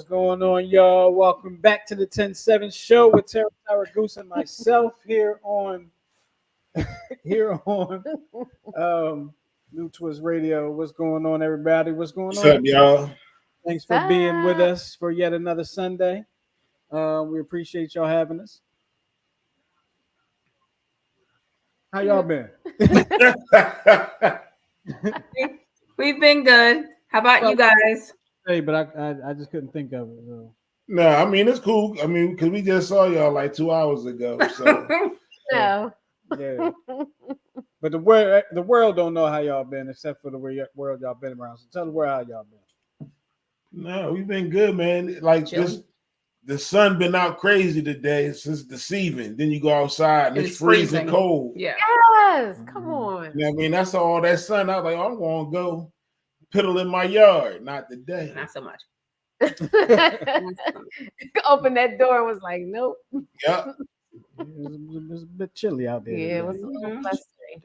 going on, y'all? Welcome back to the 10-7 show with Tara Goose and myself here on New Twist Radio. What's going on, everybody? What's going What's up, on? y'all? Thanks for being with us for yet another Sunday. We appreciate y'all having us. How y'all been? We've been good. How about you guys? Hey, but I just couldn't think of it. So. No, I mean it's cool. I mean, because we just saw y'all like 2 hours ago. So No. Yeah. But the world don't know how y'all been except for the world y'all been around. So tell the world how y'all been. no, we've been good, man. Like this, the sun been out crazy today. It's just deceiving. Then you go outside and it's freezing cold. Yeah. Yes, come on. You know what I mean? That's all that sun. I was like, I'm gonna go piddle in my yard. Not today. Not so much. Opened that door and was like, nope. Yep. It was a bit chilly out there. Yeah, today. it was a little blustery.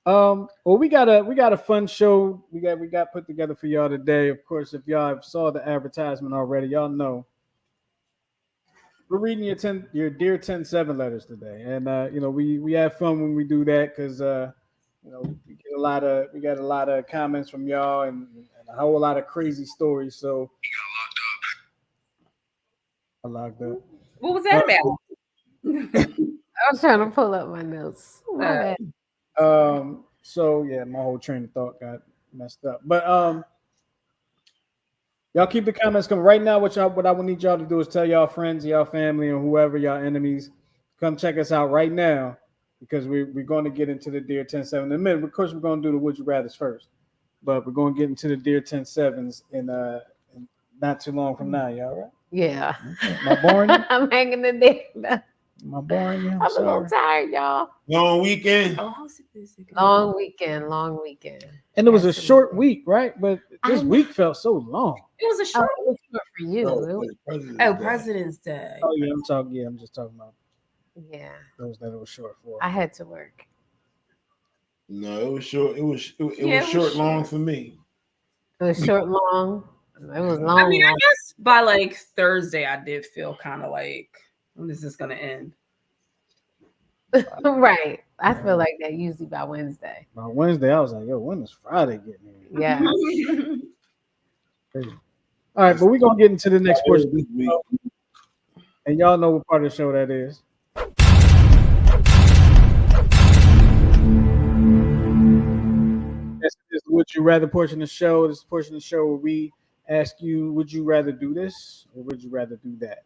Well, we got a fun show we got put together for y'all today. Of course, if y'all saw the advertisement already, y'all know we're reading your Dear 10-7 letters today, and we have fun when we do that because we got a lot of comments from y'all and a whole lot of crazy stories. So I locked up. What was that about? I was trying to pull up my notes. My bad. So yeah, my whole train of thought got messed up. But y'all keep the comments coming. Right now, what I would need y'all to do is tell y'all friends, y'all family, and whoever y'all enemies, come check us out right now because we're going to get into the Dear 10-7 in a minute. Of course, we're going to do the Would You Rathers first, but we're going to get into the Dear 10-7s in not too long from now. Y'all right? Yeah. Am I boring you? I'm hanging in there. Am I boring you? I'm a little tired, y'all. Long weekend. Long weekend. And it was a short week, right? But this week felt so long. It was a short. It was short for you. President's Day. Oh yeah, I'm just talking about those that it was short for. I had to work. No, it was short. It was was short, long for me. It was short, long. It was long. I mean, I guess by like Thursday, I did feel kind of like, when is this gonna end? Right. I feel like that usually by Wednesday. By Wednesday, I was like, yo, when is Friday getting here? Yeah. Crazy. All right, but we're going to get into the next portion. And y'all know what part of the show that is. This is the Would You Rather portion of the show. This is the portion of the show where we ask you, would you rather do this or would you rather do that?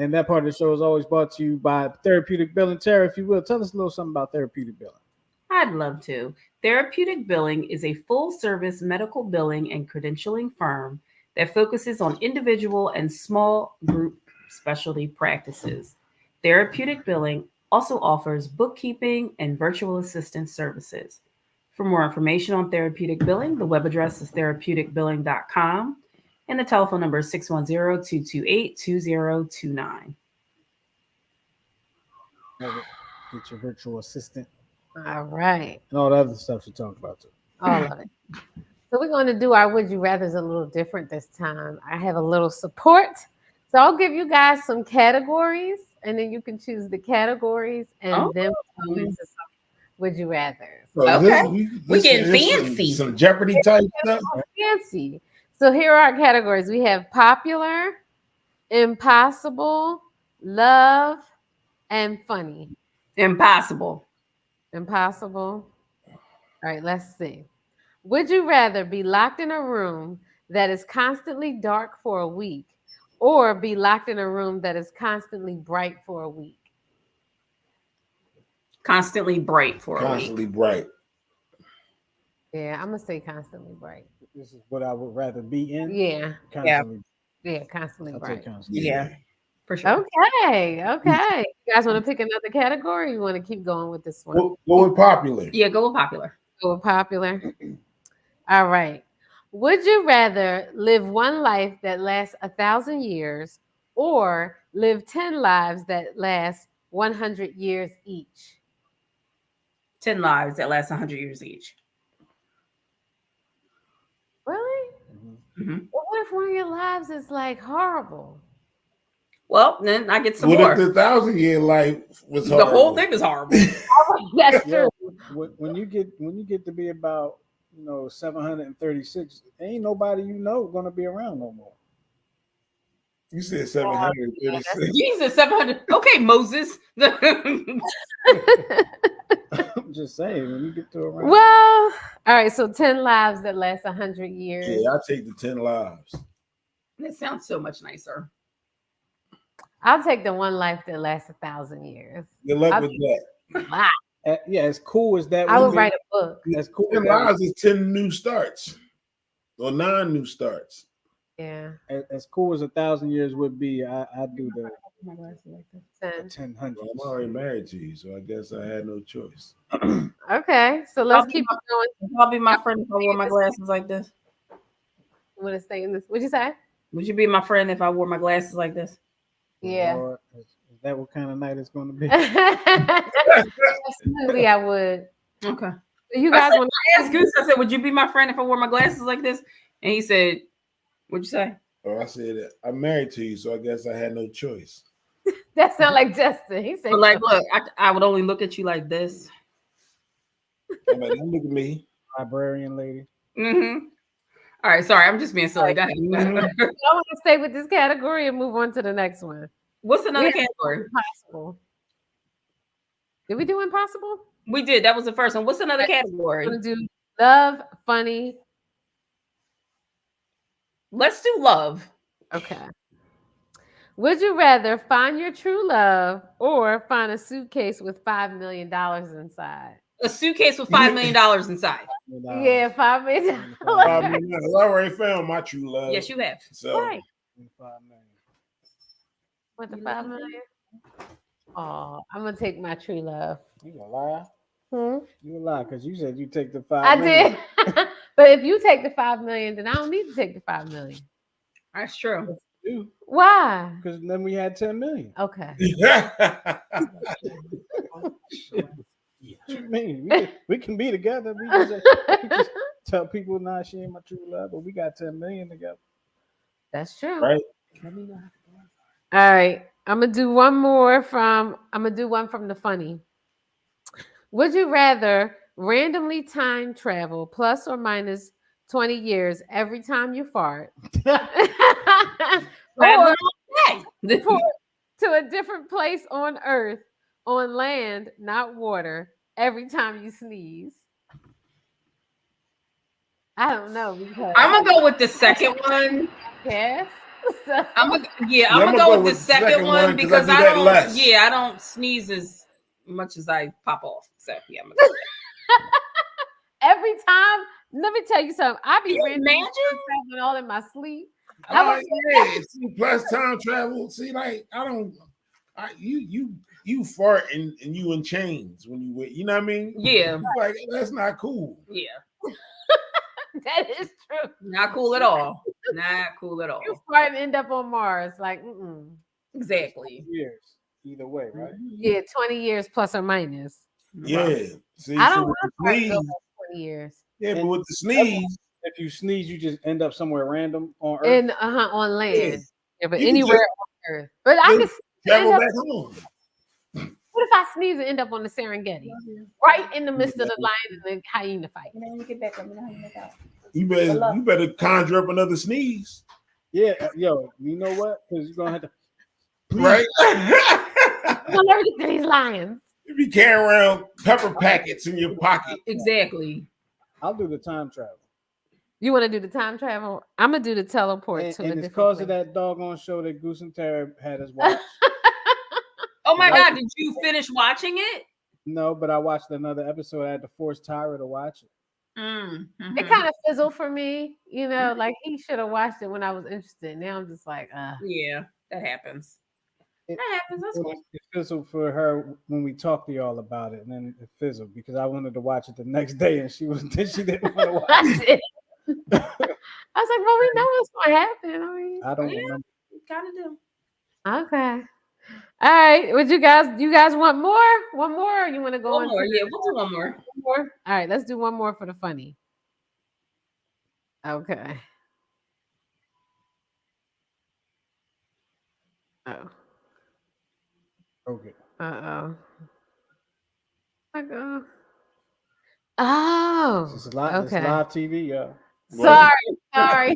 And that part of the show is always brought to you by Therapeutic Billing. Tara, if you will, tell us a little something about Therapeutic Billing. I'd love to. Therapeutic Billing is a full-service medical billing and credentialing firm that focuses on individual and small group specialty practices. Therapeutic Billing also offers bookkeeping and virtual assistant services. For more information on Therapeutic Billing, the web address is therapeuticbilling.com. And the telephone number is 610-228-2029. Get your virtual assistant. All right. And all the other stuff you talk about too. All of it. So we're going to do our Would You Rathers a little different this time. I have a little support. So I'll give you guys some categories, and then you can choose the categories and then come into some Would You Rathers. Okay. We're getting fancy. Some Jeopardy type stuff. Fancy. So here are our categories. We have popular, impossible, love, and funny. Impossible. All right, let's see. Would you rather be locked in a room that is constantly dark for a week or be locked in a room that is constantly bright for a week? Constantly bright for a week. Constantly bright. Yeah, I'm going to say constantly bright. This is what I would rather be in. Yeah. Constantly. Yeah, constantly I'll bright. take constantly. Yeah, for sure. Okay. You guys want to pick another category or you want to keep going with this one? Go with popular. Yeah, go with popular. Go with popular. All right. Would you rather live one life that lasts 1,000 years or live 10 lives that last 100 years each? 10 lives that last 100 years each. Really? Mhm. Well, what if one of your lives is like horrible? Well, then I get some What more. if the 1,000-year life was The horrible? whole thing is horrible. That's true. Yo, when you get to be about 736, ain't nobody gonna be around no more. You said 736. Jesus, 700. Okay, Moses. I'm just saying, when you get to around. Well, all right. So 10 lives that last 100 years. Yeah, I take the 10 lives. That sounds so much nicer. I'll take the one life that lasts 1,000 years. Good luck I'll with that. Wow. Yeah, as cool as that. I would write a book. As cool 10 as that, lives is 10 new starts or 9 new starts. Yeah. as cool as 1,000 years would be, I do the 10. 1000. Well, I'm already married to you, so I guess I had no choice. Okay. So let's I'll keep be going. I'll be my friend if I wore my glasses like this. I'm gonna stay in this. What'd you say? Would you be my friend if I wore my glasses like this? Yeah. Lord, is that what kind of night it's going to be? Absolutely, I would. Okay. So you guys want I asked Goose, I said, would you be my friend if I wore my glasses like this? And he said, what'd you say? Oh, I said I'm married to you, so I guess I had no choice. that sound like Justin? He said, But like, look, I would only look at you like this. I'm like, don't look at me. Librarian lady. Mm-hmm. All right, sorry, I'm just being silly. Go ahead. I want to stay with this category and move on to the next one. What's another Yeah. category? Impossible. Did we do impossible? We did. That was the first one. What's another We're category? gonna do love, funny. Let's do love. Okay. Would you rather find your true love or find a suitcase with $5 million inside? A suitcase with $5 million inside. Yeah, $5 million. I already found my true love. Yes, you have. So Right. 5 million. With the $5 million? Oh, I'm gonna take my true love. You gonna lie? Hmm? You lie because you said you take the 5 I million. did. But if you take the $5 million, then I don't need to take the $5 million. That's true. Why? Because then we had 10 million. Okay. What you mean? We can be together. We just tell people, nah, she ain't my true love, but we got 10 million together. That's true. Right. All right. I'm gonna do one from the funny. Would you rather randomly time travel plus or minus 20 years every time you fart? or to a different place on Earth, on land, not water, every time you sneeze? I don't know because I'm gonna go with the second one. yes. I'm gonna go with the second one because I don't sneeze as much as I pop off. So yeah, I'm gonna go every time. Let me tell you something. I be randomly imagine? traveling all in my sleep. See, plus time travel. See, like you fart and you in chains when you wait. You know what I mean? Yeah. Like that's not cool. Yeah. That is true. Not cool at all. Not cool at all. You fart and end up on Mars. Like, Exactly. Years, either way, right? yeah, 20 years plus or minus. Yeah. See, I don't with want the to go sneeze, back 20 years. yeah, but with the sneeze, If you sneeze, you just end up somewhere random on Earth. And on land. Yeah. Yeah, but You can anywhere just- on Earth. But I can travel end up, back home. what if I sneeze and end up on the Serengeti? Right in the midst of the lion and the hyena fight. You better conjure up another sneeze, Yeah, yo, you know what? Because you're gonna have to. right? You'll never get to these lions. You be carrying around pepper packets in your pocket. Exactly. I'll do the time travel. You want to do the time travel? I'm gonna do the teleport And, to and a it's different because place. of that doggone show that Goose and Tara had us watch. Oh my God, did you finish watching it? No, but I watched another episode. I had to force Tyra to watch it. Mm-hmm. It kind of fizzled for me, like he should have watched it when I was interested. Now I'm just like, Yeah, that happens. That happens. That's cool. It fizzled for her when we talked to y'all about it, and then it fizzled because I wanted to watch it the next day, and she didn't want to watch it. I was like, well, we know what's gonna happen. I mean, I don't remember. Kind of do. okay. All right. Would you guys want more? One more? Or you want to go One on? more. Yeah, we'll do one more. One more? All right. Let's do one more for the funny. Okay. Oh. Okay. Uh-oh. Oh. It's live. It's Okay. live TV, yeah. Sorry.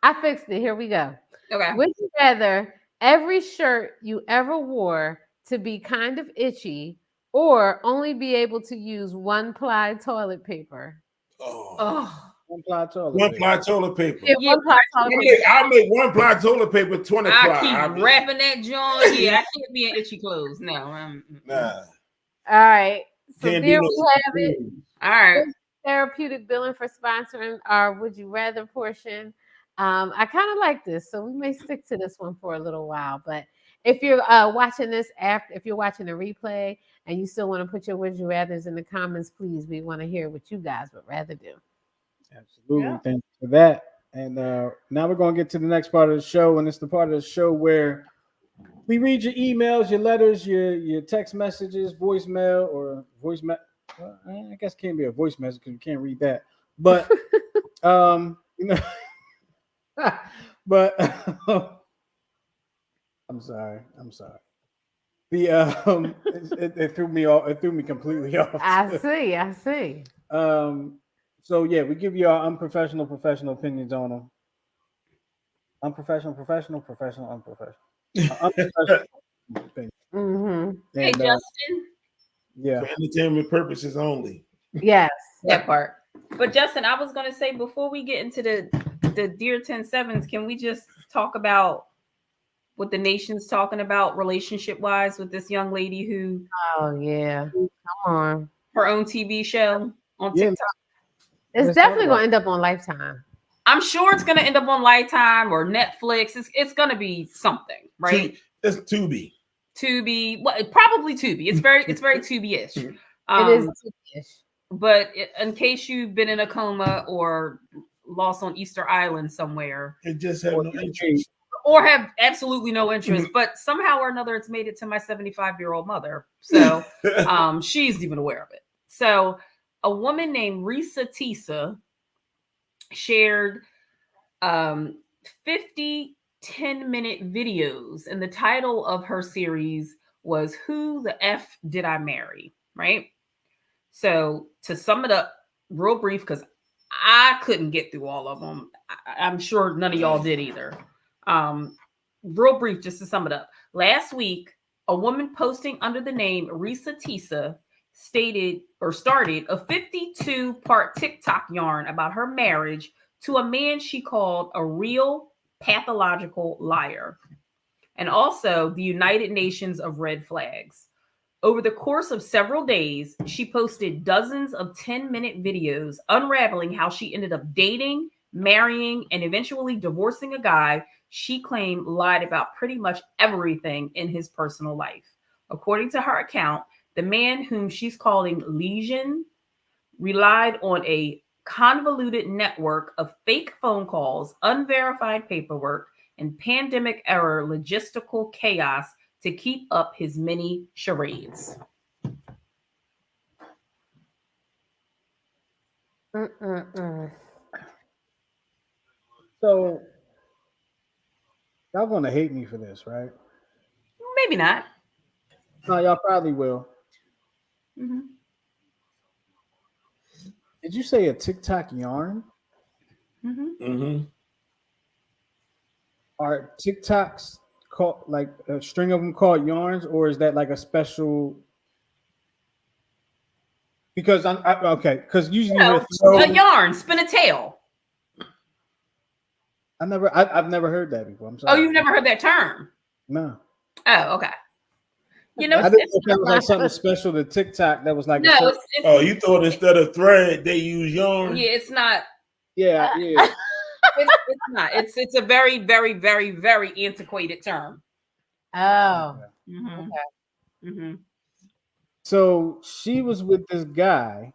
I fixed it. Here we go. Okay. Would you rather every shirt you ever wore to be kind of itchy or only be able to use one-ply toilet paper? Oh. One-ply toilet One-ply toilet paper. Yeah, Yeah, one-ply toilet paper. I'll make one-ply toilet paper 20 I ply. keep wrapping that joint. Yeah, I can't be in itchy clothes. No. Nah. All right. So Can't there do we no have it. All right. Therapeutic Billing for sponsoring our Would You Rather portion. I kind of like this, so we may stick to this one for a little while. But if you're watching this if you're watching the replay and you still want to put your Would You Rathers in the comments, please, we want to hear what you guys would rather do. Absolutely. Yeah. Thank you for that. And now we're going to get to the next part of the show. And it's the part of the show where we read your emails, your letters, your text messages, voicemail or voicemail. Well, I guess it can't be a voice message because you can't read that. But, but I'm sorry. The it threw me off. It threw me completely off. I see. So yeah, we give you our unprofessional opinions on them. Unprofessional, unprofessional. Unprofessional opinions. Mm-hmm. Hey, And, Justin. yeah. For entertainment purposes only. Yes. That part. But Justin, I was going to say before we get into the Dear 10-7s, can we just talk about what the nation's talking about relationship-wise with this young lady who Oh yeah. Come on. her own TV show on Yeah. TikTok? It's Let's definitely talk gonna end up on Lifetime. I'm sure it's going to end up on Lifetime or Netflix. It's going to be something, right? It's Tubi. Tubi, well, probably Tubi. It's very Tubi-ish. It is Tubi-ish. But in case you've been in a coma or lost on Easter Island somewhere, It just had no interest. or have absolutely no interest, but somehow or another, it's made it to my 75-year-old mother. So she's even aware of it. So a woman named Risa Tisa shared 50 10-minute videos, and the title of her series was Who the F Did I Marry? Right? So to sum it up real brief, because I couldn't get through all of them. I'm sure none of y'all did either. Real brief, just to sum it up. Last week, a woman posting under the name Risa Tisa started a 52-part TikTok yarn about her marriage to a man she called a real pathological liar, and also the United Nations of red flags. Over the course of several days, she posted dozens of 10-minute videos unraveling how she ended up dating, marrying, and eventually divorcing a guy she claimed lied about pretty much everything in his personal life. According to her account, the man, whom she's calling Legion, relied on a convoluted network of fake phone calls, unverified paperwork, and pandemic-era logistical chaos to keep up his many charades. So y'all gonna hate me for this, right? Maybe not. No, y'all probably will. Mm-hmm. Did you say a TikTok yarn? Mm-hmm. Mm-hmm. Are TikToks called like a string of them called yarns, or is that like a special? Because because usually a yarn, spin a tail. I've never heard that before. I'm sorry. Oh, you've never heard that term? No. Oh, okay. You know, I didn't know if that was like something special to TikTok that was like no. Oh, you thought instead of thread they use yarn? Yeah, it's not. Yeah. It's not. It's a very, very, very, very antiquated term. Oh. Mm-hmm. Okay. Mm-hmm. So she was with this guy.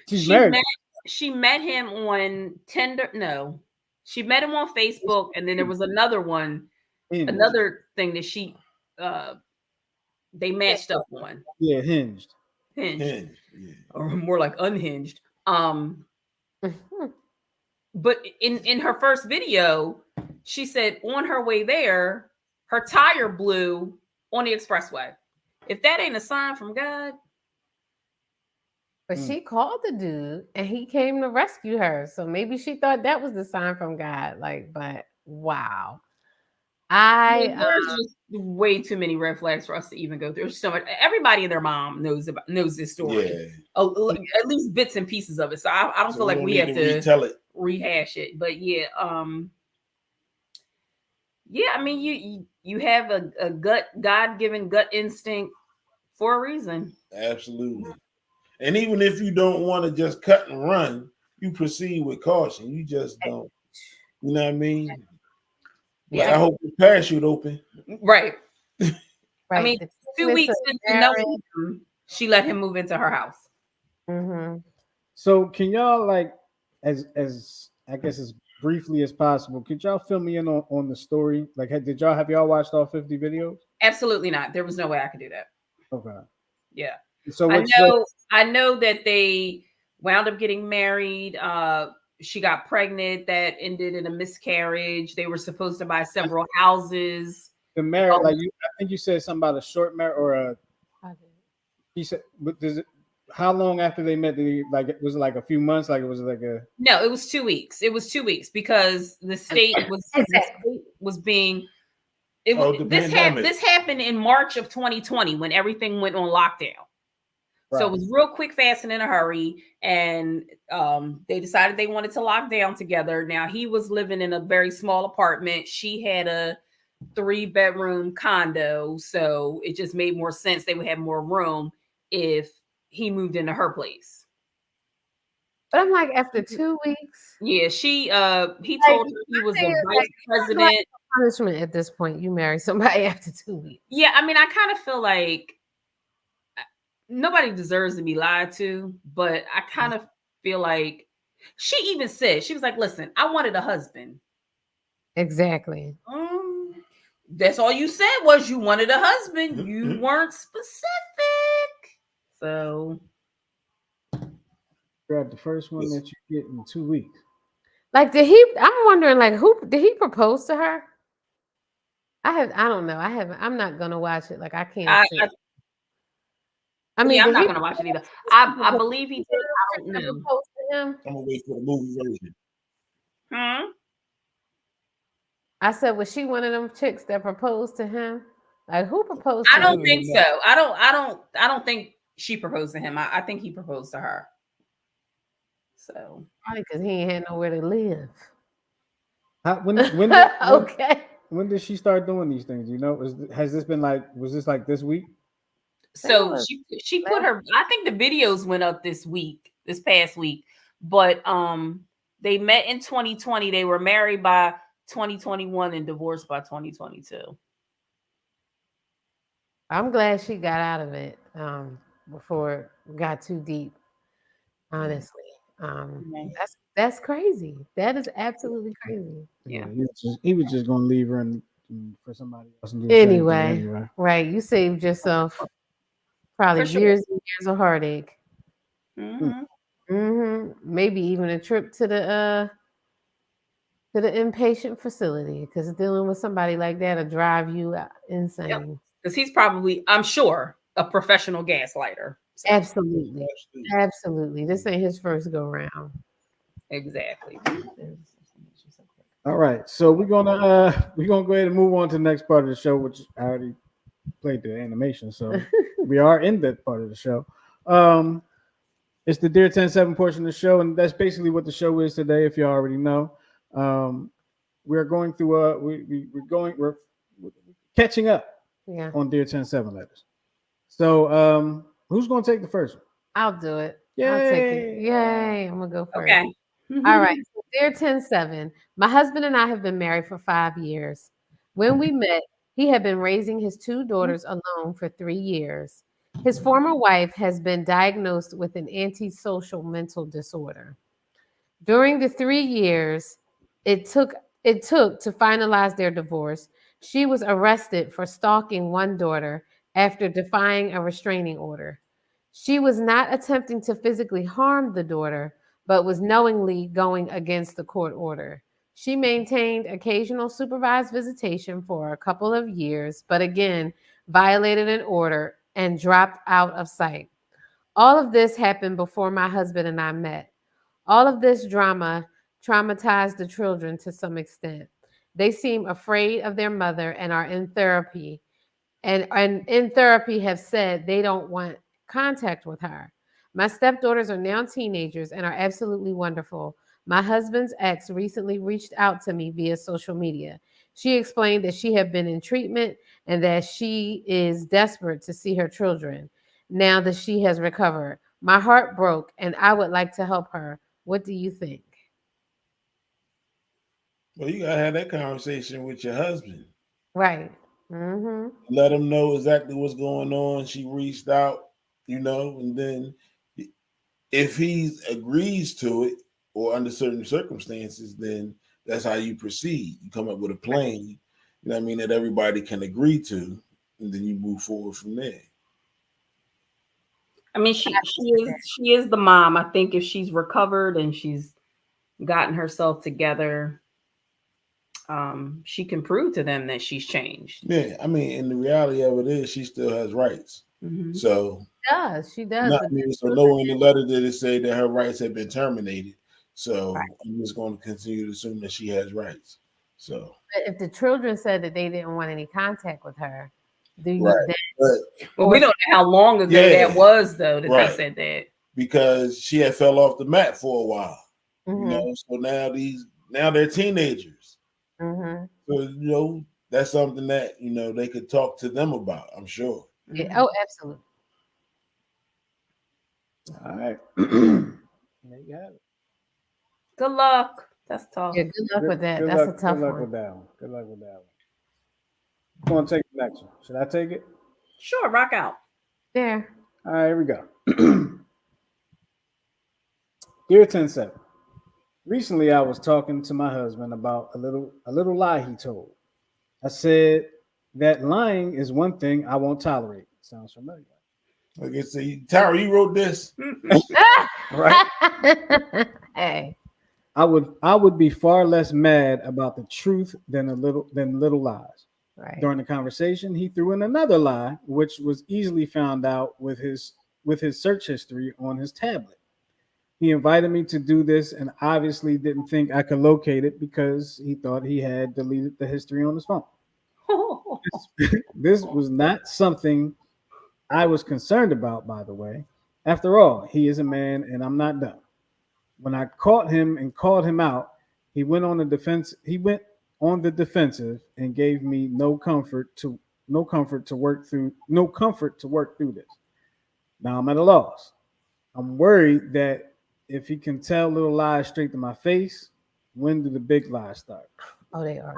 She's married. She met him on Tinder. No, she met him on Facebook, and then there was another one, another thing that they matched up on. Yeah, Hinged. Yeah. Or more like unhinged. But in her first video, she said on her way there, her tire blew on the expressway. If that ain't a sign from God. But she called the dude and he came to rescue her. So maybe she thought that was the sign from God. Like, but wow. There's just way too many red flags for us to even go through. There's so much. Everybody and their mom knows this story. Yeah. At least bits and pieces of it. So I don't feel like we have to retell it, rehash it. But yeah, I mean, you have a God-given gut instinct for a reason. Absolutely. And even if you don't want to just cut and run, you proceed with caution. You just don't. You know what I mean? Yeah. I hope the parachute open. Right. Right. I mean, 2 weeks into knowing him, she let him move into her house. Mm-hmm. So can y'all, like, as I guess as briefly as possible, could y'all fill me in on the story? Like, have y'all watched all 50 videos? Absolutely not. There was no way I could do that. Okay. Yeah. So I know that they wound up getting married. She got pregnant. That ended in a miscarriage. They were supposed to buy several houses. The marriage, I think you said something about a short marriage or a. He said, but how long after they met? Was it like a few months? Like it was like a. No, it was 2 weeks. It was 2 weeks because the state was being. This happened in March of 2020 when everything went on lockdown. Right. So it was real quick, fast, and in a hurry. And they decided they wanted to lock down together. Now, he was living in a very small apartment. She had a 3-bedroom condo. So it just made more sense. They would have more room if he moved into her place. But I'm like, after 2 weeks. Yeah, he told her he was the vice president. Punishment at this point. You marry somebody after 2 weeks. Yeah, I mean, I kind of feel like nobody deserves to be lied to, but I kind of feel like she even said, she was like, listen, I wanted a husband. Exactly. That's all you said was you wanted a husband. You weren't specific. So grab the first one that you get in 2 weeks. Like, I'm wondering, like, did he propose to her? I don't know. I'm not gonna watch it. Like, I can't see. I mean, I'm not gonna watch it either. I believe he did. I don't know. I'm gonna wait for the movie version. I said, was she one of them chicks that proposed to him? Like, who proposed? I don't think so. I don't think she proposed to him. I think he proposed to her. So probably because he ain't had nowhere to live. Okay. When did she start doing these things? You know, was this like this week? So she put her. I think the videos went up this past week. But they met in 2020. They were married by 2021 and divorced by 2022. I'm glad she got out of it before it got too deep. Honestly, that's crazy. That is absolutely crazy. Yeah, he was just going to leave her and for somebody else. And do anyway, right? You saved yourself probably years and years of heartache. Maybe even a trip to the inpatient facility, because dealing with somebody like that will drive you insane. Because he's probably, I'm sure, a professional gaslighter. So. Absolutely. This ain't his first go round. Exactly. All right, so we're gonna go ahead and move on to the next part of the show, which I already played the animation, so we are in that part of the show. It's the Dear 10-7 portion of the show, and that's basically what the show is today. If you already know, we're going through we're catching up on Dear 10-7 letters. So who's going to take the first one? I'll do it. Yay. I'll take it. Yay. I'm going to go first. Okay. All right. So Dear 10-7, my husband and I have been married for 5 years. When we met, he had been raising his 2 daughters alone for 3 years. His former wife has been diagnosed with an antisocial mental disorder. During the 3 years it took to finalize their divorce, she was arrested for stalking one daughter after defying a restraining order. She was not attempting to physically harm the daughter, but was knowingly going against the court order. She maintained occasional supervised visitation for a couple of years, but again violated an order and dropped out of sight. All of this happened before my husband and I met. All of this drama traumatized the children to some extent. They seem afraid of their mother and are in therapy, and in therapy have said they don't want contact with her. My stepdaughters are now teenagers and are absolutely wonderful. My husband's ex recently reached out to me via social media. She explained that she had been in treatment and that she is desperate to see her children now that she has recovered. My heart broke and I would like to help her. What do you think? Well, you gotta have that conversation with your husband. Right. Mm-hmm. Let him know exactly what's going on. She reached out, and then if he agrees to it or under certain circumstances, then that's how you proceed. You come up with a plan, that everybody can agree to, and then you move forward from there. I mean, she is the mom. I think if she's recovered and she's gotten herself together, she can prove to them that she's changed. Yeah, and the reality of it is she still has rights. Mm-hmm. So She does. So nowhere in the letter did it say that her rights have been terminated. So right. I'm just going to continue to assume that she has rights. So if the children said that they didn't want any contact with her, do you right. then? Well, we don't know how long ago that was, though, that they said that. Because she had fell off the mat for a while. Mm-hmm. So now they're teenagers. Mm-hmm. So that's something that they could talk to them about, I'm sure. Yeah. Oh, absolutely. All right. There you have it. Good luck. That's tough. Yeah, good luck with that. That's a tough one. Good luck one. with that one. Good luck with that one. I'm going to take the next one. Should I take it? Sure, rock out. There. All right, here we go. Dear 10-7, recently I was talking to my husband about a little lie he told. I said that lying is one thing I won't tolerate. Sounds familiar. Okay, so Tara, you wrote this, right? Hey, I would be far less mad about the truth than little lies. Right. During the conversation, he threw in another lie, which was easily found out with his search history on his tablet. He invited me to do this and obviously didn't think I could locate it because he thought he had deleted the history on his phone. This was not something I was concerned about, by the way. After all, he is a man and I'm not dumb. When I caught him and called him out, he went on the defensive and gave me no comfort to work through this. Now I'm at a loss. I'm worried that if he can tell little lies straight to my face, when do the big lies start? Oh, they are.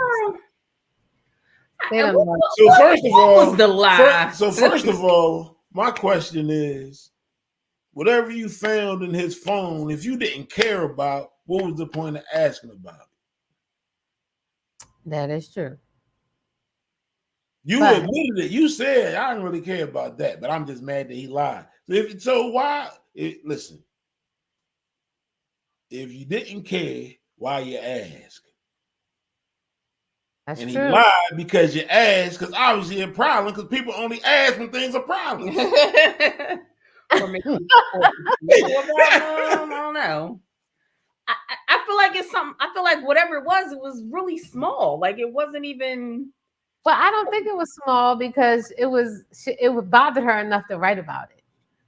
So first of all, was the lie? First of all, my question is, whatever you found in his phone, if you didn't care about, what was the point of asking about it? That is true. You admitted it. You said I don't really care about that, but I'm just mad that he lied. Listen, if you didn't care, why you ask? That's and true. He lied because you asked, because obviously a problem, because people only ask when things are problems. I don't know. I feel like it's something. I feel like whatever it was really small. Like it wasn't even. Well, I don't think it was small because it would bother her enough to write about it.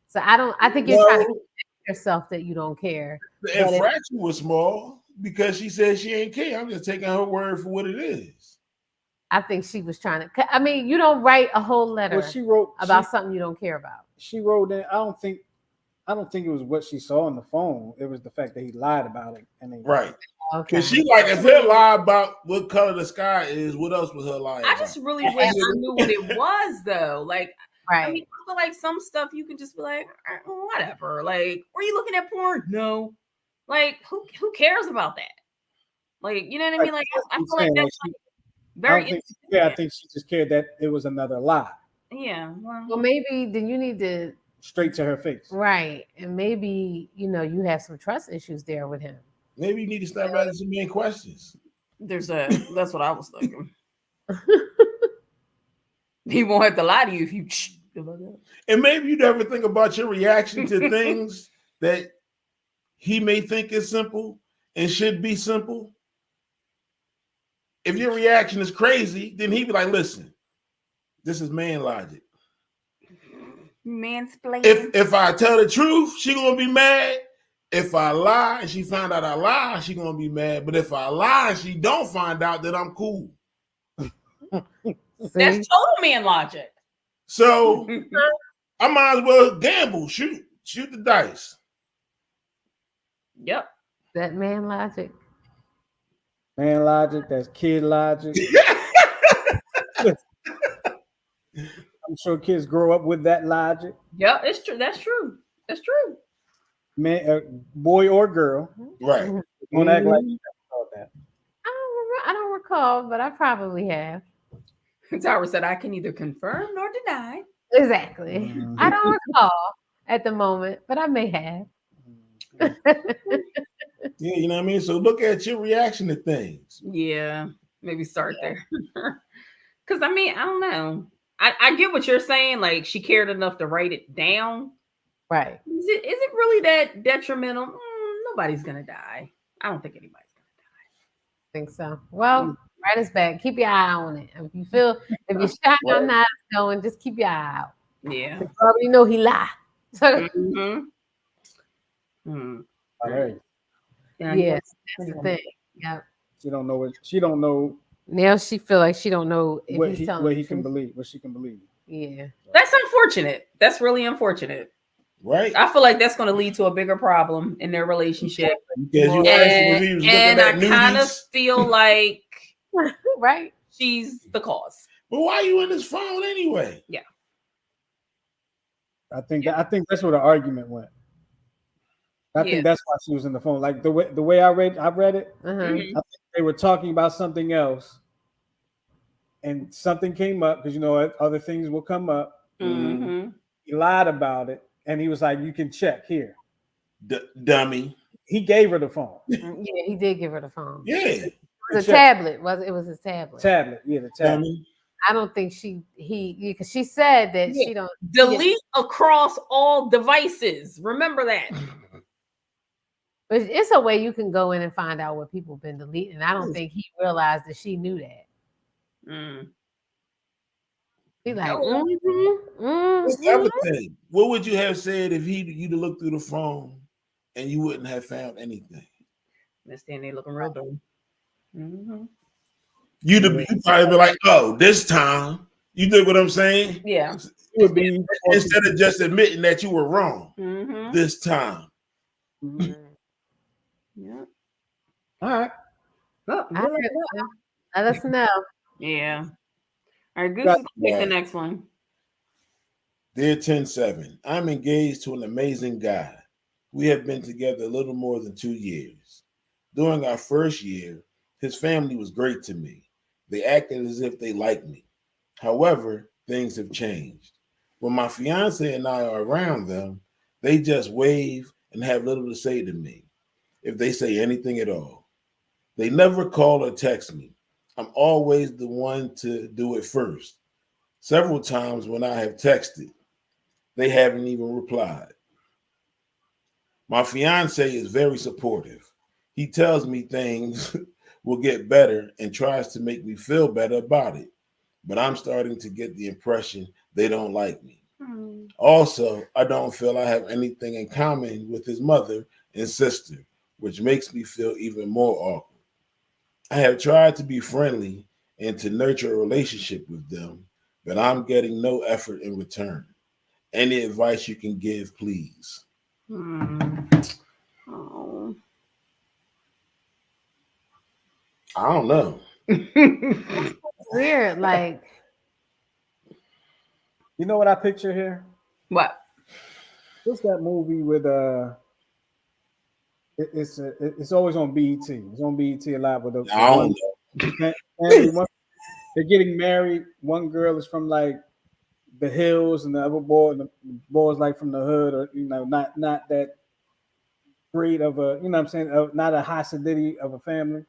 So I think you're trying to convince yourself that you don't care. The infraction was small because she said she ain't care. I'm just taking her word for what it is. I think she was trying to. I mean, you don't write a whole letter about something you don't care about. She wrote in. I don't think it was what she saw on the phone. It was the fact that he lied about it. Right. Okay. Because she if her lie about what color the sky is, what else was her lie about? I just really wish I knew what it was though. Like, right. I mean, I feel like some stuff you can just be like, whatever. Like, were you looking at porn? No. Like, who cares about that? Like, you know what I mean? Like, I feel like that's very. I think she just cared that it was another lie. Yeah. Well, maybe then you need to straight to her face. Right. And maybe, you have some trust issues there with him. Maybe you need to start asking some questions. That's what I was thinking. He won't have to lie to you if you. And maybe you never think about your reaction to things that he may think is simple and should be simple. If your reaction is crazy, then he'd be like, listen, this is man logic. Mansplaining. If I tell the truth, she gonna be mad. If I lie and she find out I lie, she gonna be mad. But if I lie and she don't find out, then I'm cool. That's total man logic. So I might as well gamble, shoot the dice. Yep. That man logic. Man logic, that's kid logic. I'm sure kids grow up with that logic. Yep, it's true. That's true. That's true. Man, boy or girl. Right. Don't act like you never thought that. I don't recall, but I probably have. Tyra said, I can neither confirm nor deny. Exactly. Mhm. I don't recall at the moment, but I may have. Yeah, you know what I mean? So look at your reaction to things. Yeah, maybe start there. Because, I mean, I don't know. I get what you're saying. Like, she cared enough to write it down. Right. Is it really that detrimental? Nobody's going to die. I don't think anybody's going to die. I think so. Well, write us back. Keep your eye on it. If you're shocked or not going, just keep your eye out. Yeah. You probably know he lied. So, All right. yes, that's the thing. Yeah. She don't know what she don't know Now she feel like she don't know if what he's he telling what the he can truth. believe, what she can believe. Yeah. That's unfortunate. That's really unfortunate. Right? I feel like that's going to lead to a bigger problem in their relationship. Because you asked him if he was looking And at I kind of nudies. feel like Right. she's the cause. But why are you in his phone anyway? I think that's where the argument went. I think that's why she was in the phone. Like the way I read it, Uh-huh. Mhm. I think they were talking about something else, and something came up because other things will come up. Mm-hmm. He lied about it, and he was like, "You can check here." Dummy. He gave her the phone, Yeah, he did give her the phone. Yeah. It was a Check. tablet. It was his tablet. tablet. Yeah, the tablet. Dummy. I don't think because she said that Yeah. she don't Delete across all devices. Remember that. but it's a way you can go in and find out what people been deleting. And I don't think he realized that she knew that. He's like, What's the other thing? What would you have said if you'd have looked through the phone and you wouldn't have found anything? This thing they looking real dumb. You'd probably be like, "Oh, this time." You dig what I'm saying? Yeah. It would be Instead of just admitting that you were wrong this time. Mhm. Yeah. All right. let us know. Yeah. All right, Goose is gonna pick the next one. Dear 10-7, I'm engaged to an amazing guy. We have been together a little more than 2 years. During our first year, his family was great to me. They acted as if they liked me. However, things have changed. When my fiance and I are around them, they just wave and have little to say to me, if they say anything at all. They never call or text me. I'm always the one to do it first. Several times when I have texted, they haven't even replied. My fiance is very supportive. He tells me things will get better and tries to make me feel better about it. But I'm starting to get the impression they don't like me. Also, I don't feel I have anything in common with his mother and sister, which makes me feel even more awkward. I have tried to be friendly and to nurture a relationship with them, but I'm getting no effort in return. Any advice you can give, please? Oh. I don't know. Weird. Like, You know what I picture here? What? What's that movie with it's always on BET. It's on BET a lot with I don't know. family. They're getting married. One girl is from like the hills, and the other boy's like from the hood, or not that great of a, what I'm saying, not a high solidity of a family.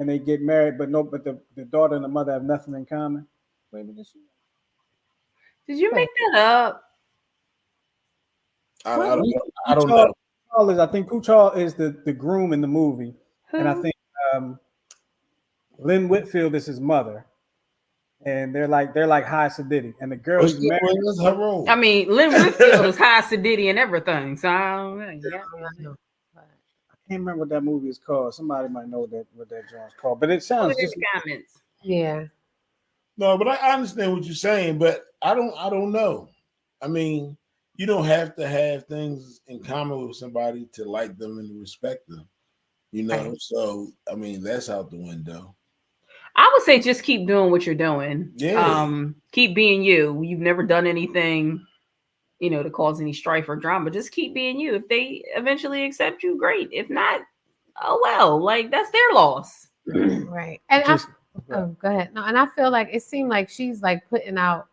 and they get married, but the daughter and the mother have nothing in common. Wait, Did you make that up? I don't know. I don't know. I think Kuchal is the groom in the movie, and I think Lynn Whitfield is his mother, and they're like high Siddiqui, and the girl he's married. What's her role? I mean, Lynn Whitfield is high Siddiqui and everything. So I don't know. I can't remember what that movie is called. Somebody might know what that joint's called, but it sounds just comments. Yeah. No, but I understand what you're saying, but I don't know. I mean, you don't have to have things in common with somebody to like them and to respect them, you know. So I mean, that's out the window. I would say just keep doing what you're doing. Yeah. Keep being you. You've never done anything, to cause any strife or drama. Just keep being you. If they eventually accept you, great. If not, oh well. Like that's their loss. Right. And go ahead. No, and I feel like it seemed like she's like putting out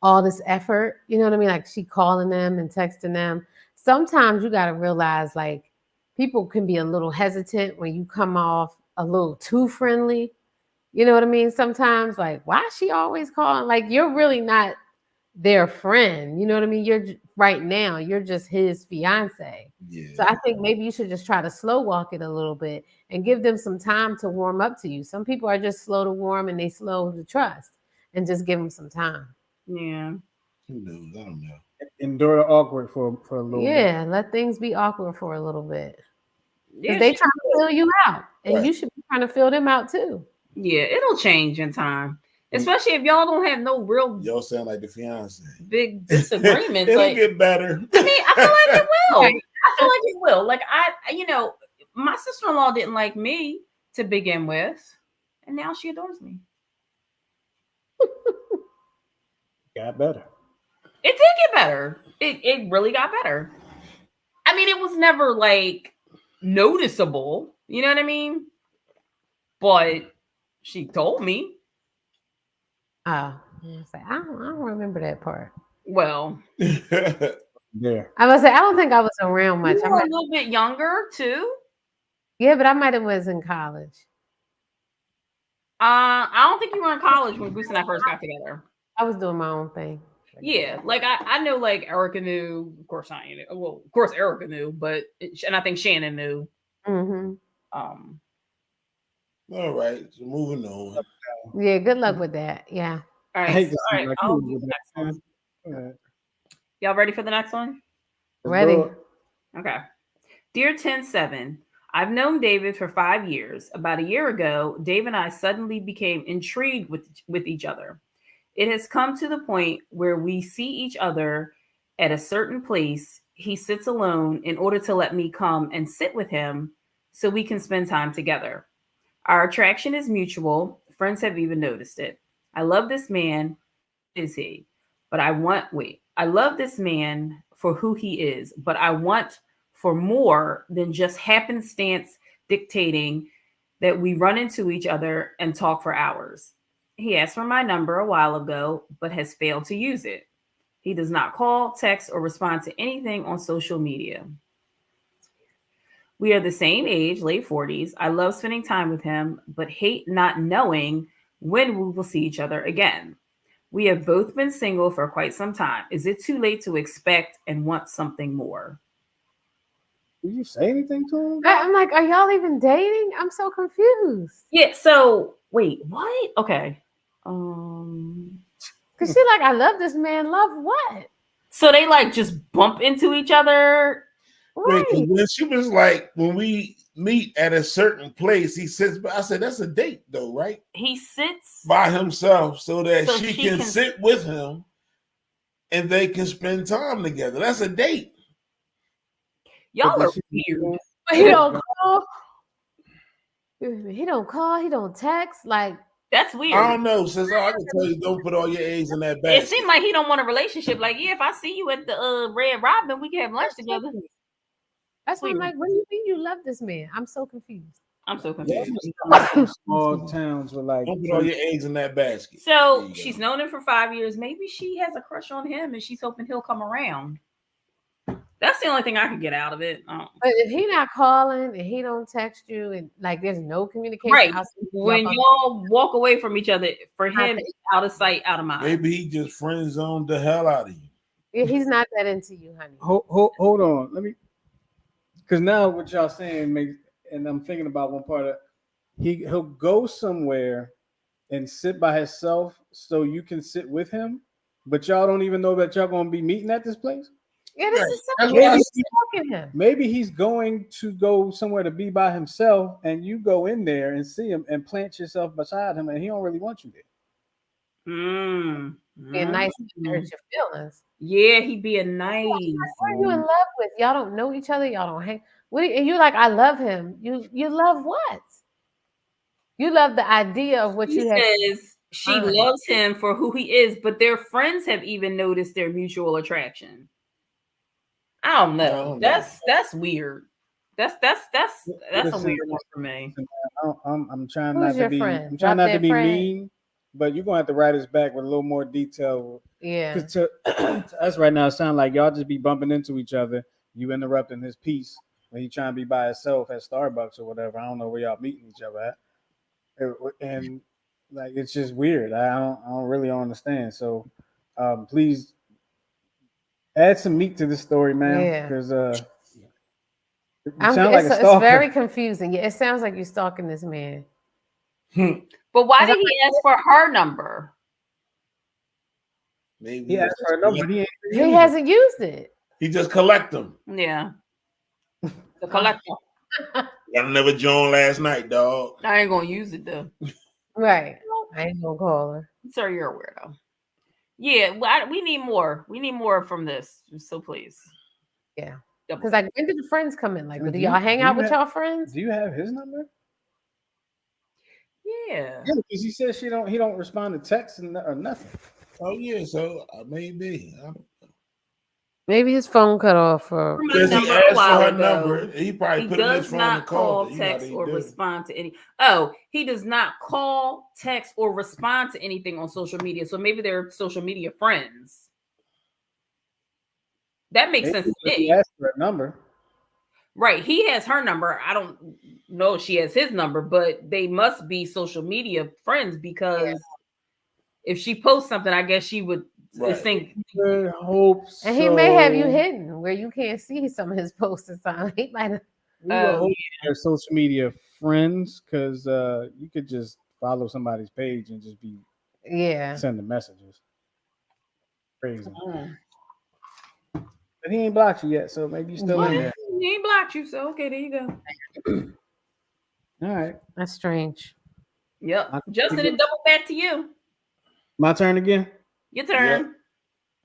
all this effort. You know what I mean? Like she calling them and texting them. Sometimes you got to realize like people can be a little hesitant when you come off a little too friendly. You know what I mean? Sometimes like, why is she always calling? Like you're really not their friend. You know what I mean? You're just his fiance. Yeah. So I think maybe you should just try to slow walk it a little bit and give them some time to warm up to you. Some people are just slow to warm and they slow to trust, and just give them some time. Yeah. Who knows? I don't know. Endure the awkward for a little bit. Yeah, let things be awkward for a little bit. Yeah, they trying to fill you out, and Right. you should be trying to fill them out too. Yeah, it'll change in time. Especially if y'all don't have no real Y'all sound like the fiance. big disagreements. It'll like, get better. I mean, I feel like it will. I feel like it will. Like my sister-in-law didn't like me to begin with, and now she adores me. Got better. It did get better. It really got better. I mean, it was never like noticeable. You know what I mean? But she told me. Oh, I don't remember that part. Well, Yeah. I must say I don't think I was around much. you were a little bit younger too. Yeah, but I might have was in college. I don't think you were in college when Goose and I first got together. I was doing my own thing. Yeah, like I know, like Erica knew. Of course, I knew. Well, of course, Erica knew, and I think Shannon knew. Mm-hmm. All right, so moving on. Yeah, good luck with that. Yeah. All right. All right. I'll do the next one. Y'all ready for the next one? Ready. Okay. Dear 10-7, I've known David for 5 years. About a year ago, Dave and I suddenly became intrigued with each other. It has come to the point where we see each other at a certain place. He sits alone in order to let me come and sit with him so we can spend time together. Our attraction is mutual. Friends have even noticed it. I love this man. Is he? But I love this man for who he is, but I want for more than just happenstance dictating that we run into each other and talk for hours. He asked for my number a while ago, but has failed to use it. He does not call, text, or respond to anything on social media. We are the same age, late 40s. I love spending time with him, but hate not knowing when we will see each other again. We have both been single for quite some time. Is it too late to expect and want something more? Did you say anything to him? I'm like, are y'all even dating? I'm so confused. Yeah, so wait, what? Okay. Cause she like, I love this man. Love what? So they like just bump into each other. Right. Wait, when she was like, when we meet at a certain place, he sits. But I said, that's a date, though, right? He sits By himself, so that So she she can can- sit with him, and they can spend time together. That's a date. Y'all are Did she- weird. But he don't call. He don't call. He don't text. Like, That's weird. I don't know. Since I can tell you, don't put all your eggs in that It basket. seemed like he don't want a relationship. Like, yeah, if I see you at the Red Robin, we can have lunch together. that's why I'm like, what do you mean you love this man? I'm so confused. I'm so Yeah. confused. Small towns with like. Don't put all your eggs in that basket. So There you she's go. known him for 5 years. Maybe she has a crush on him and she's hoping he'll come around. That's the only thing I could get out of it. But if he not calling and he don't text you and like there's no communication, Right. outside When y'all y'all walk away from each other, for him, Not it's out of sight, out of mind. Maybe he just friend zoned the hell out of you. yeah, he's not that into you, honey. Hold on, let me, because now what y'all saying makes, and I'm thinking about one part of, he'll go somewhere and sit by himself so you can sit with him, but y'all don't even know that y'all gonna be meeting at this place. Yeah, this Right. is That's something. what I Maybe see. stalking him. Maybe he's going to go somewhere to be by himself, and you go in there and see him and plant yourself beside him, and he don't really want you there. Being nice to hurt your feelings. Yeah, he being nice. What are you in love with? Y'all don't know each other. Y'all don't hang. And you're like, I love him. You love what? You love the idea of what He you have. says she Fine. loves him for who he is, but their friends have even noticed their mutual attraction. I don't know. That's weird. That's a Listen, weird one for me. I'm trying Who's not to your be. friend? I'm trying not to Drop-dead be friend? mean, but you're gonna have to write us back with a little more detail. Yeah. Because to us right now, it sounds like y'all just be bumping into each other. You interrupting his peace when he trying to be by himself at Starbucks or whatever. I don't know where y'all meeting each other at, and like it's just weird. I don't really understand. So, please add some meat to this story, man. Yeah. Because you sound like a It's stalker. very confusing. Yeah, it sounds like you're stalking this man. But why did he ask for her number? Maybe He asked for a number. He ain't He used it. hasn't used it. he just collect them. Yeah. The collector. Got another Joan last night, dog. I ain't gonna use it though. Right. I ain't gonna call her. Sir, you're a weirdo. Yeah, we need more. We need more from this. So please. Yeah. Double. Because like when did the friends come in? Like, Do do you- y'all hang do out you with have- y'all friends? Do you have his number? Yeah. Yeah, because he says he don't respond to texts or nothing. Oh yeah, so maybe. Maybe his phone cut off for From Because his he number a asked for while her ago. number. He probably He put in his does phone and not called call, her. You know how text, they or do. respond to any. Oh, he does not call, text, or respond to anything on social media. So maybe they're social media friends. That makes sense to He me. asked for a number. Right. He has her number. I don't know if she has his number, but they must be social media friends because if she posts something, I guess she would Right. think. I hope so. and he may have you hidden where you can't see some of his posts or something. He might have, We would hope they're social media friends because you could just follow somebody's page and just be yeah. sending messages. Crazy. Mm. But he ain't blocked you yet, so maybe you're still in there. He ain't blocked you, so okay, there you go. All right. That's strange. Yep. Justin, it double back to you. My turn again? Your turn.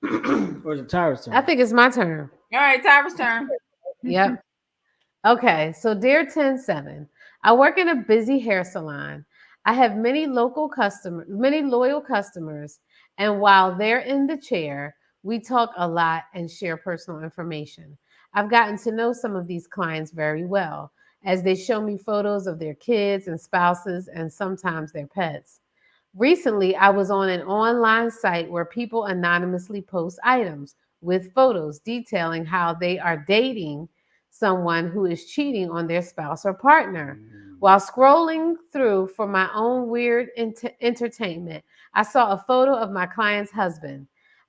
Or is it Tyra's turn? I think it's my turn. All right, Tyra's turn. Yep. Okay, so dear 10-7, I work in a busy hair salon. I have many loyal customers, and while they're in the chair, we talk a lot and share personal information. I've gotten to know some of these clients very well as they show me photos of their kids and spouses and sometimes their pets. Recently, I was on an online site where people anonymously post items with photos detailing how they are dating someone who is cheating on their spouse or partner. While scrolling through for my own weird entertainment, I saw a photo of my client's husband.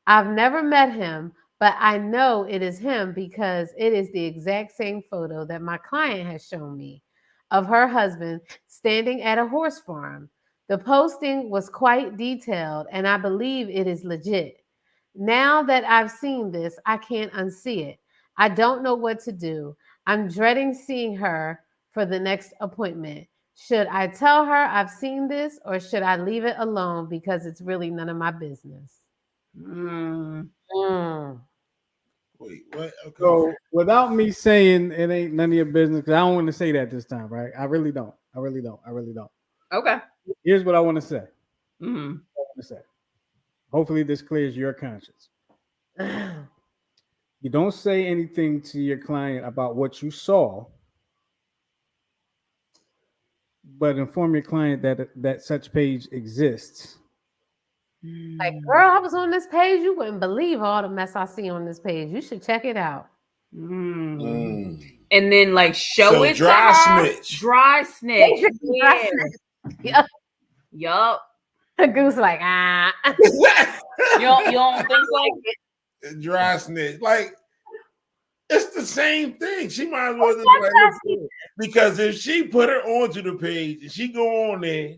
I've never met him, but I know it is him because it is the exact same photo that my client has shown me of her husband standing at a horse farm. The posting was quite detailed, and I believe it is legit. Now that I've seen this, I can't unsee it. I don't know what to do. I'm dreading seeing her for the next appointment. Should I tell her I've seen this, or should I leave it alone because it's really none of my business? Wait, what? Okay. So without me saying it ain't none of your business, because I don't want to say that this time, right? I really don't. Okay. Here's what I want to say. Mm-hmm. Hopefully this clears your conscience. You don't say anything to your client about what you saw, but inform your client that such page exists. Like, girl, I was on this page. You wouldn't believe all the mess I see on this page. You should check it out. And then like show So it dry to her. snitch. Dry snitch. Basically, dry snitch. Yup. Goose like, ah. You don't think so? Dry snitch. Like, it's the same thing. She might as well just be like, look, because if she put her onto the page and she go on there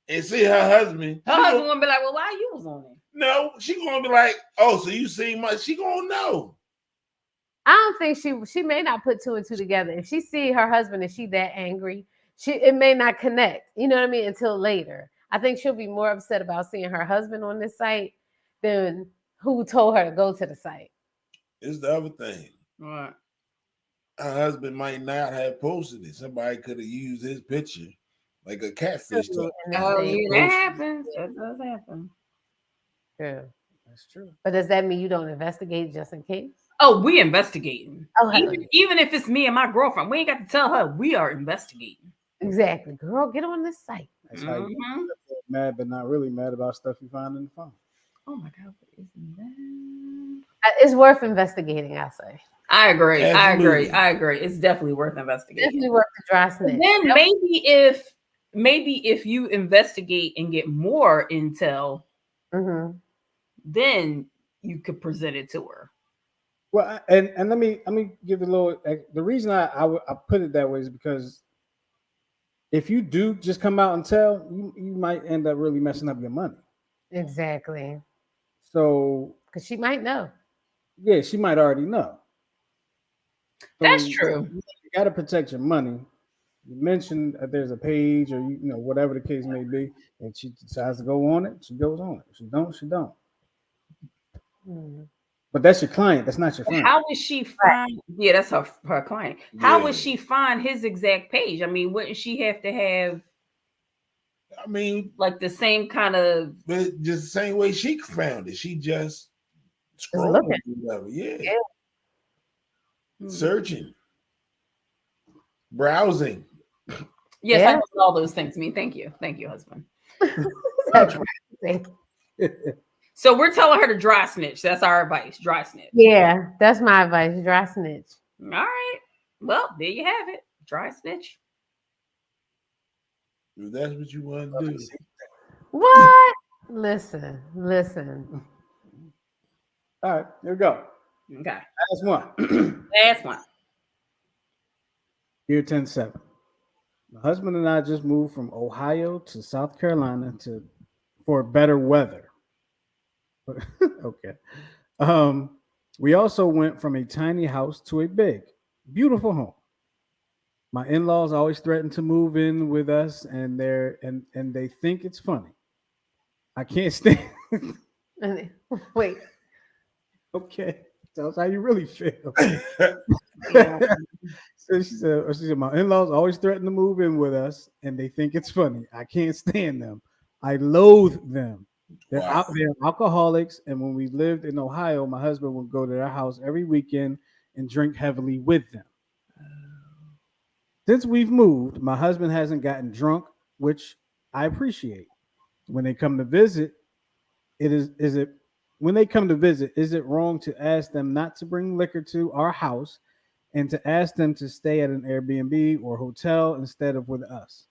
and see her husband, Her husband gonna be like, well, why you was on it? no, she gonna be like, oh, so you see much? She gonna know. I don't think she may not put two and two together. If she see her husband and she that angry, it may not connect. You know what I mean? Until later. I think she'll be more upset about seeing her husband on this site than who told her to go to the site. It's the other thing. Right. Her husband might not have posted it. Somebody could have used his picture, like a catfish. Oh, yeah, that happens. That does happen. True. That's true. But does that mean you don't investigate just in case? Oh, we investigating. Oh, even if it's me and my girlfriend, we ain't got to tell her. We are investigating. Exactly. Girl, get on this site. That's how you get mad, but not really mad about stuff you find in the phone. Oh my God, what is that? It's worth investigating, I say. I agree. Absolutely. I agree. It's definitely worth investigating. Definitely worth the dry snitch. Then maybe if you investigate and get more intel, then you could present it to her. Well, and let me give a little. The reason I put it that way is because if you do just come out and tell, you might end up really messing up your money. Exactly. So, because she might know. Yeah, she might already know. So that's true. You got to protect your money. You mentioned that there's a page, or whatever the case may be, and she decides to go on it. She goes on it. If she don't, she don't. But that's your client. That's not your friend. How would she find? Yeah, that's her client. How would she find his exact page? I mean, wouldn't she have to have? I mean, like the same kind of, but just the same way she found it. She just scrolled, yeah. Searching, browsing. Yes, I know all those things. Thank you, husband. So we're telling her to dry snitch. That's our advice. Dry snitch. Yeah, that's my advice. Dry snitch. All right. Well, there you have it. Dry snitch. If that's what you want to do. What? Listen. All right, here we go. Okay. Last one. Last one. Year 10-7. My husband and I just moved from Ohio to South Carolina for better weather. Okay. We also went from a tiny house to a big, beautiful home. My in-laws always threaten to move in with us, and they think it's funny. I can't stand. Wait. Okay, tell us how you really feel. So she said, my in-laws always threaten to move in with us, and they think it's funny. I can't stand them. I loathe them. They're alcoholics, and when we lived in Ohio, my husband would go to their house every weekend and drink heavily with them. Since we've moved, my husband hasn't gotten drunk, which I appreciate. When they come to visit, is it wrong to ask them not to bring liquor to our house and to ask them to stay at an Airbnb or hotel instead of with us?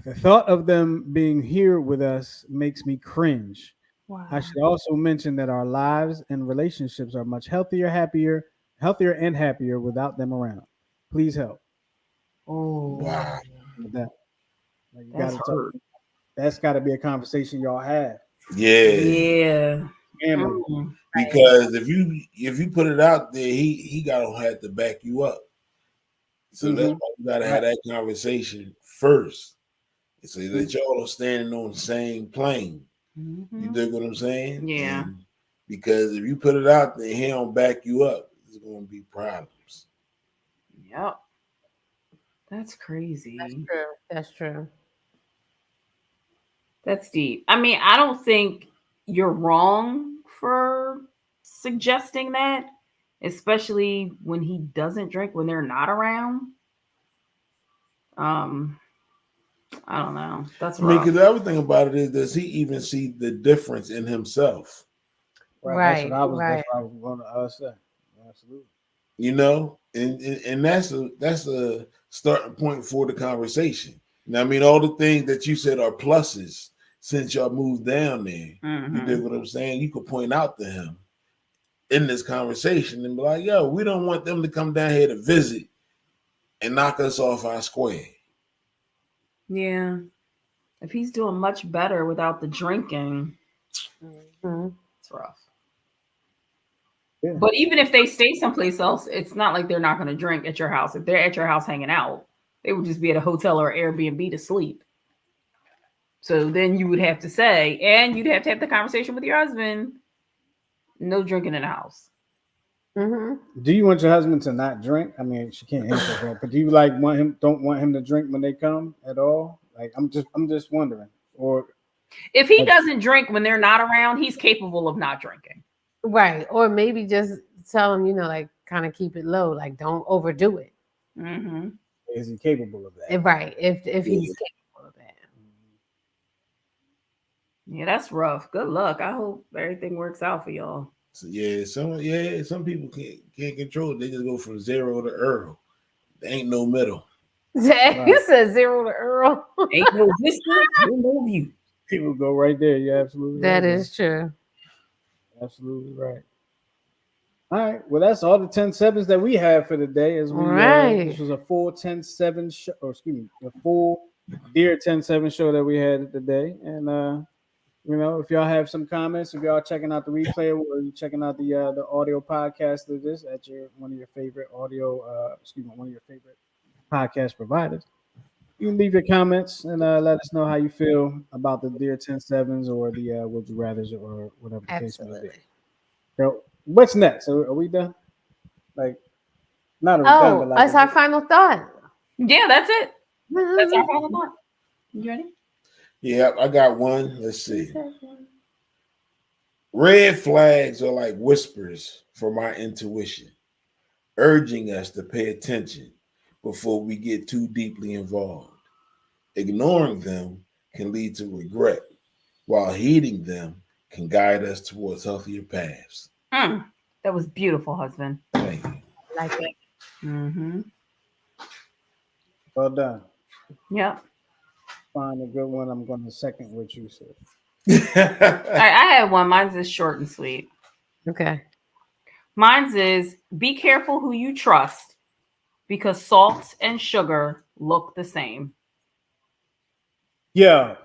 The thought of them being here with us makes me cringe. Wow. I should also mention that our lives and relationships are much healthier and happier without them around. Please help. Oh, wow. That's got to be a conversation y'all have. Yeah. Because if you put it out there, he gotta have to back you up. So that's why you gotta have that conversation first. So that y'all are standing on the same plane. You dig what I'm saying? Yeah. And because if you put it out there, he don't back you up, there's gonna be problems. Yep. That's crazy. That's true. That's deep. I mean, I don't think you're wrong for suggesting that, especially when he doesn't drink when they're not around. I don't know. That's rough. I mean, because the other thing about it is, does he even see the difference in himself? Right. That's what I was going to say. Absolutely. You know, and that's a starting point for the conversation. Now, I mean, all the things that you said are pluses since y'all moved down there. You dig what I'm saying? You could point out to him in this conversation and be like, yo, we don't want them to come down here to visit and knock us off our square. Yeah. If he's doing much better without the drinking, it's rough. Yeah. But even if they stay someplace else, it's not like they're not going to drink at your house. If they're at your house hanging out, they would just be at a hotel or Airbnb to sleep. So then you would have to say, and you'd have to have the conversation with your husband, no drinking in the house. Do you want your husband to not drink? I mean, she can't answer that, but do you like don't want him to drink when they come at all? Like, I'm just wondering. Or if he doesn't drink when they're not around, he's capable of not drinking. Right. Or maybe just tell him, like kind of keep it low, like don't overdo it. Is he capable of that? Right. If he's capable of that. Yeah, that's rough. Good luck. I hope everything works out for y'all. So some people can't control it. They just go from 0 to Earl. There ain't no middle. You said 0 to Earl. Ain't no distance, no view. People go right there. You're absolutely right. That is true. Absolutely right. All right. Well, that's all the 10-7s that we have for the day. As we this was a full 10-7 show, or excuse me, a full Dear 10-7 show that we had today. And if y'all have some comments, if y'all checking out the replay or you checking out the audio podcast of this at one of your favorite one of your favorite podcast providers, you can leave your comments and let us know how you feel about the Dear 10-7s or the Would You Rathers or whatever the case may be. So, what's next? Are we done? Like, not are we done, but like, that's our final thought. Yeah, that's it. That's our final thought. You ready? Yeah, I got one. Let's see. Red flags are like whispers from our intuition, urging us to pay attention before we get too deeply involved. Ignoring them can lead to regret, while heeding them can guide us towards healthier paths. That was beautiful, husband. Thank you. Like it. Well done. Yep. Find a good one. I'm going to second what you said. All right, I had one. Mine's is short and sweet. Okay. Mine's is be careful who you trust because salt and sugar look the same. Yeah.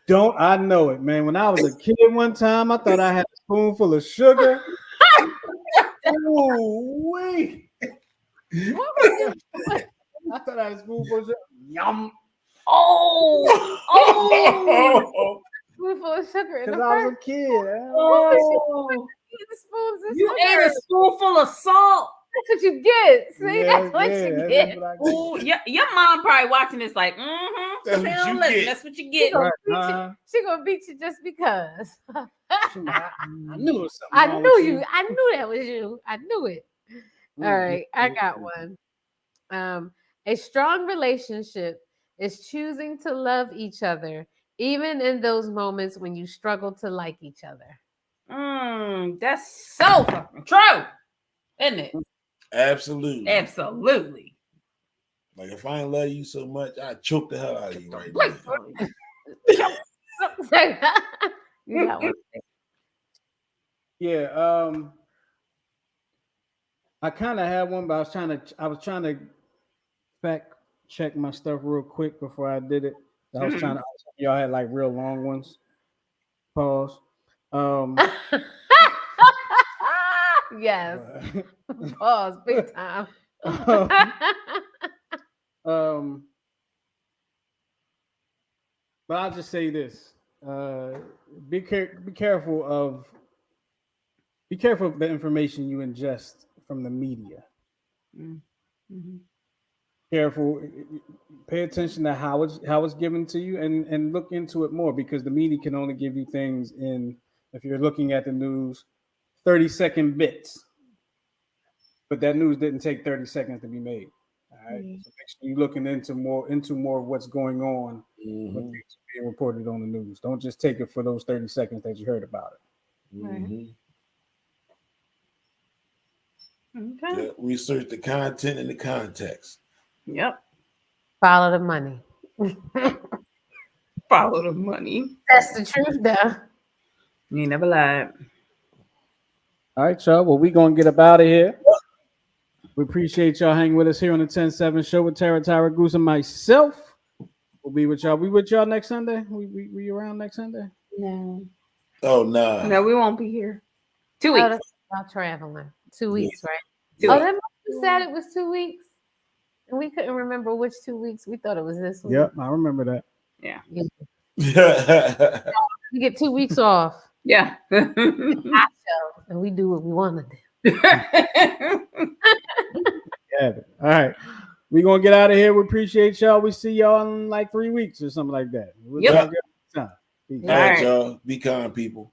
Don't I know it, man? When I was a kid one time, I thought I had a spoonful of sugar. Oh, wait. I thought I had a spoonful of sugar. Yum. Oh. Spoonful of sugar. Because I was a kid. You ate a spoonful of salt. That's what you get. See, that's what you get. Ooh, your mom probably watching this like, That's what you get. That's what you get. She gonna beat you just because. I knew it was something. I knew you. I knew that was you. I knew it. All right, I got one. A strong relationship is choosing to love each other, even in those moments when you struggle to like each other. That's so fucking true, isn't it? Absolutely. Absolutely. Like if I ain't love you so much, I'd choke the hell out of you right now. You got one. Yeah, I kind of had one, but I was trying to fact check my stuff real quick before I did it. I was trying to. Y'all had like real long ones. Pause. Yes. Pause. Big time. But I'll just say this: be careful of the information you ingest from the media. Careful, pay attention to how it's given to you, and look into it more, because the media can only give you things if you're looking at the news, 30-second bits. But that news didn't take 30 seconds to be made. All right, so make sure you're looking into more of what's going on when things are being reported on the news. Don't just take it for those 30 seconds that you heard about it. Okay. Yeah, research the content and the context. Yep. Follow the money. Follow the money. That's the truth, though. You ain't never lied. All right, y'all. Well, we gonna get up out of here. We appreciate y'all hanging with us here on the 10-7 show with Tara Goose and myself. We'll be with y'all. We with y'all next Sunday. We around next Sunday. No. Oh nah. No, we won't be here. 2 Oh, weeks. that's about traveling. 2 weeks, right? 2 Oh, weeks. that you said it was 2 weeks. And we couldn't remember which 2 weeks. We thought it was this week. Yep, I remember that. Yeah. We get 2 weeks off. Yeah. And we do what we want to do. Yeah. All right. We gonna get out of here. We appreciate y'all. We see y'all in like 3 weeks or something like that. We'll Yep. talk every time. Peace. All right, right. y'all. Be kind, people.